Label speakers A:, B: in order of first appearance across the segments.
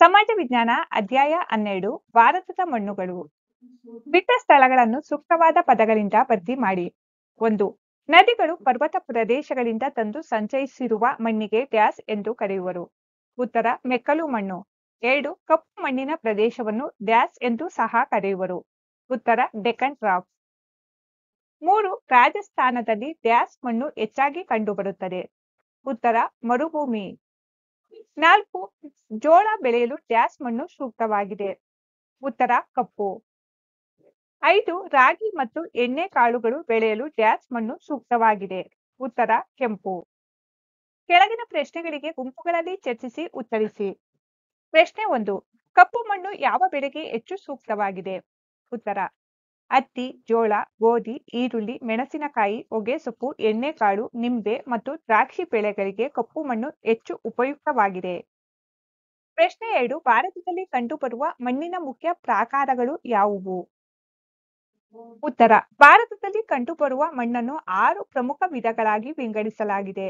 A: ಸಮಾಜ ವಿಜ್ಞಾನ ಅಧ್ಯಾಯ 12 ಭಾರತದ ಮಣ್ಣುಗಳು. ಬಿಟ್ಟ ಸ್ಥಳಗಳನ್ನು ಸೂಕ್ತವಾದ ಪದಗಳಿಂದ ಭರ್ತಿ ಮಾಡಿ. 1. ನದಿಗಳು ಪರ್ವತ ಪ್ರದೇಶಗಳಿಂದ ತಂದು ಸಂಚಯಿಸಿರುವ ಮಣ್ಣಿಗೆ ಡ್ಯಾಸ್ ಎಂದು ಕರೆಯುವರು. ಉತ್ತರ ಮೆಕ್ಕಲು ಮಣ್ಣು. 2. ಕಪ್ಪು ಮಣ್ಣಿನ ಪ್ರದೇಶವನ್ನು ಡ್ಯಾಸ್ ಎಂದು ಸಹ ಕರೆಯುವರು. ಉತ್ತರ ಡೆಕ್ಕನ್ ಟ್ರಾಪ್ಸ್. 3. ರಾಜಸ್ಥಾನದಲ್ಲಿ ಡ್ಯಾಸ್ ಮಣ್ಣು ಹೆಚ್ಚಾಗಿ ಕಂಡುಬರುತ್ತದೆ. ಉತ್ತರ ಮರುಭೂಮಿ. 4. ಜೋಳ ಬೆಳೆಯಲು ಡ್ಯಾಸ್ ಮಣ್ಣು ಸೂಕ್ತವಾಗಿದೆ. ಉತ್ತರ ಕಪ್ಪು. 5. ರಾಗಿ ಮತ್ತು ಎಣ್ಣೆ ಕಾಳುಗಳು ಬೆಳೆಯಲು ಡ್ಯಾಸ್ ಮಣ್ಣು ಸೂಕ್ತವಾಗಿದೆ. ಉತ್ತರ ಕೆಂಪು. ಕೆಳಗಿನ ಪ್ರಶ್ನೆಗಳಿಗೆ ಗುಂಪುಗಳಲ್ಲಿ ಚರ್ಚಿಸಿ ಉತ್ತರಿಸಿ. ಪ್ರಶ್ನೆ 1. ಕಪ್ಪು ಮಣ್ಣು ಯಾವ ಬೆಳೆಗೆ ಹೆಚ್ಚು ಸೂಕ್ತವಾಗಿದೆ? ಉತ್ತರ ಹತ್ತಿ, ಜೋಳ, ಗೋಧಿ, ಈರುಳ್ಳಿ, ಮೆಣಸಿನಕಾಯಿ, ಹೊಗೆಸೊಪ್ಪು, ಎಣ್ಣೆಕಾಳು, ನಿಂಬೆ ಮತ್ತು ದ್ರಾಕ್ಷಿ ಬೆಳೆಗಳಿಗೆ ಕಪ್ಪು ಮಣ್ಣು ಹೆಚ್ಚು ಉಪಯುಕ್ತವಾಗಿದೆ. ಪ್ರಶ್ನೆ 2. ಭಾರತದಲ್ಲಿ ಕಂಡುಬರುವ ಮಣ್ಣಿನ ಮುಖ್ಯ ಪ್ರಾಕಾರಗಳು ಯಾವುವು? ಉತ್ತರ ಭಾರತದಲ್ಲಿ ಕಂಡುಬರುವ ಮಣ್ಣನ್ನು 6 ಪ್ರಮುಖ ವಿಧಗಳಾಗಿ ವಿಂಗಡಿಸಲಾಗಿದೆ.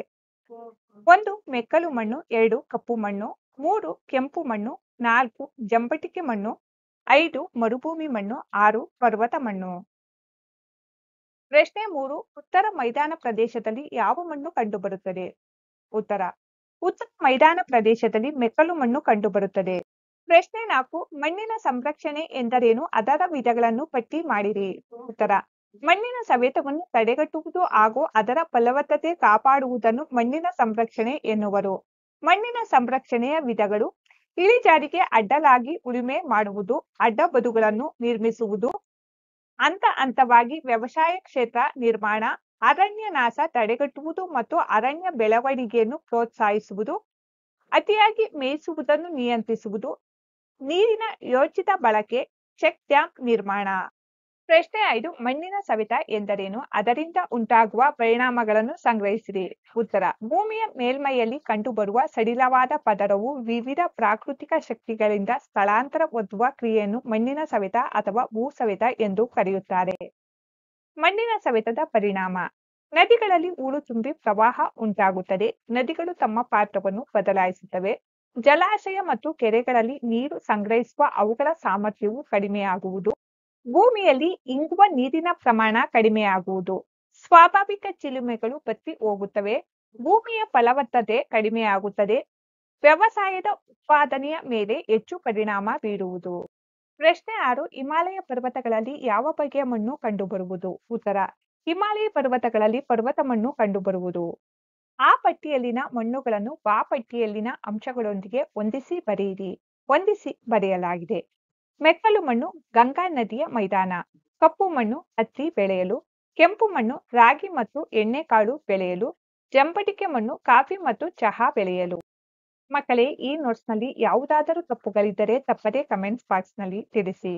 A: 1. ಮೆಕ್ಕಲು ಮಣ್ಣು. 2. ಕಪ್ಪು ಮಣ್ಣು. 3. ಕೆಂಪು ಮಣ್ಣು. 4. ಜಂಬಟಿಕೆ ಮಣ್ಣು. 5. ಮರುಭೂಮಿ ಮಣ್ಣು. 6. ಪರ್ವತ ಮಣ್ಣು. ಪ್ರಶ್ನೆ 3. ಉತ್ತರ ಮೈದಾನ ಪ್ರದೇಶದಲ್ಲಿ ಯಾವ ಮಣ್ಣು ಕಂಡುಬರುತ್ತದೆ? ಉತ್ತರ ಉತ್ತರ ಮೈದಾನ ಪ್ರದೇಶದಲ್ಲಿ ಮೆಕ್ಕಲು ಮಣ್ಣು ಕಂಡುಬರುತ್ತದೆ. ಪ್ರಶ್ನೆ 4. ಮಣ್ಣಿನ ಸಂರಕ್ಷಣೆ ಎಂದರೇನು? ಅದರ ವಿಧಗಳನ್ನು ಪಟ್ಟಿ ಮಾಡಿರಿ. ಉತ್ತರ ಮಣ್ಣಿನ ಸವೆತವನ್ನು ತಡೆಗಟ್ಟುವುದು ಹಾಗೂ ಅದರ ಫಲವತ್ತತೆ ಕಾಪಾಡುವುದನ್ನು ಮಣ್ಣಿನ ಸಂರಕ್ಷಣೆ ಎನ್ನುವರು. ಮಣ್ಣಿನ ಸಂರಕ್ಷಣೆಯ ವಿಧಗಳು: ಇಳಿಜಾರಿಗೆ ಅಡ್ಡಲಾಗಿ ಉಳುಮೆ ಮಾಡುವುದು, ಅಡ್ಡ ಬದುಗಳನ್ನು ನಿರ್ಮಿಸುವುದು, ಹಂತ ಹಂತವಾಗಿ ವ್ಯವಸಾಯ ಕ್ಷೇತ್ರ ನಿರ್ಮಾಣ, ಅರಣ್ಯ ನಾಶ ತಡೆಗಟ್ಟುವುದು ಮತ್ತು ಅರಣ್ಯ ಬೆಳವಣಿಗೆಯನ್ನು ಪ್ರೋತ್ಸಾಹಿಸುವುದು, ಅತಿಯಾಗಿ ಮೇಯಿಸುವುದನ್ನು ನಿಯಂತ್ರಿಸುವುದು, ನೀರಿನ ಯೋಜಿತ ಬಳಕೆ, ಚೆಕ್ ಡ್ಯಾಂ ನಿರ್ಮಾಣ. ಪ್ರಶ್ನೆ 5. ಮಣ್ಣಿನ ಸವೆತ ಎಂದರೇನು? ಅದರಿಂದ ಉಂಟಾಗುವ ಪರಿಣಾಮಗಳನ್ನು ಸಂಗ್ರಹಿಸಿರಿ. ಉತ್ತರ ಭೂಮಿಯ ಮೇಲ್ಮೈಯಲ್ಲಿ ಕಂಡುಬರುವ ಸಡಿಲವಾದ ಪದರವು ವಿವಿಧ ಪ್ರಾಕೃತಿಕ ಶಕ್ತಿಗಳಿಂದ ಸ್ಥಳಾಂತರ ಹೊಂದುವ ಕ್ರಿಯೆಯನ್ನು ಮಣ್ಣಿನ ಸವೆತ ಅಥವಾ ಭೂಸವೆತ ಎಂದು ಕರೆಯುತ್ತಾರೆ. ಮಣ್ಣಿನ ಸವೆತದ ಪರಿಣಾಮ: ನದಿಗಳಲ್ಲಿ ಹೂಳು ತುಂಬಿ ಪ್ರವಾಹ ಉಂಟಾಗುತ್ತದೆ. ನದಿಗಳು ತಮ್ಮ ಪಾತ್ರವನ್ನು ಬದಲಾಯಿಸುತ್ತವೆ. ಜಲಾಶಯ ಮತ್ತು ಕೆರೆಗಳಲ್ಲಿ ನೀರು ಸಂಗ್ರಹಿಸುವ ಅವುಗಳ ಸಾಮರ್ಥ್ಯವು ಕಡಿಮೆಯಾಗುವುದು. ಭೂಮಿಯಲ್ಲಿ ಇಂಗುವ ನೀರಿನ ಪ್ರಮಾಣ ಕಡಿಮೆಯಾಗುವುದು. ಸ್ವಾಭಾವಿಕ ಚಿಲುಮೆಗಳು ಬತ್ತಿ ಹೋಗುತ್ತವೆ. ಭೂಮಿಯ ಫಲವತ್ತತೆ ಕಡಿಮೆಯಾಗುತ್ತದೆ. ವ್ಯವಸಾಯದ ಉತ್ಪಾದನೆಯ ಮೇಲೆ ಹೆಚ್ಚು ಪರಿಣಾಮ ಬೀರುವುದು. ಪ್ರಶ್ನೆ 6. ಹಿಮಾಲಯ ಪರ್ವತಗಳಲ್ಲಿ ಯಾವ ಬಗೆಯ ಮಣ್ಣು ಕಂಡುಬರುವುದು? ಉತ್ತರ ಹಿಮಾಲಯ ಪರ್ವತಗಳಲ್ಲಿ ಪರ್ವತ ಮಣ್ಣು ಕಂಡುಬರುವುದು. ಆ ಪಟ್ಟಿಯಲ್ಲಿನ ಮಣ್ಣುಗಳನ್ನು ಬಾ ಪಟ್ಟಿಯಲ್ಲಿನ ಅಂಶಗಳೊಂದಿಗೆ ಹೊಂದಿಸಿ ಬರೆಯಿರಿ. ಹೊಂದಿಸಿ ಬರೆಯಲಾಗಿದೆ. ಮೆಕ್ಕಲು ಮಣ್ಣು ಗಂಗಾ ನದಿಯ ಮೈದಾನ. ಕಪ್ಪು ಮಣ್ಣು ಹತ್ತಿ ಬೆಳೆಯಲು. ಕೆಂಪು ಮಣ್ಣು ರಾಗಿ ಮತ್ತು ಎಣ್ಣೆಕಾಳು ಬೆಳೆಯಲು. ಜಂಬಟಿಕೆ ಮಣ್ಣು ಕಾಫಿ ಮತ್ತು ಚಹಾ ಬೆಳೆಯಲು. ಮಕ್ಕಳೇ, ಈ ನೋಟ್ಸ್ನಲ್ಲಿ ಯಾವುದಾದರೂ ತಪ್ಪುಗಳಿದ್ದರೆ ತಪ್ಪದೇ ಕಮೆಂಟ್ಸ್ ಬಾಕ್ಸ್ನಲ್ಲಿ ತಿಳಿಸಿ.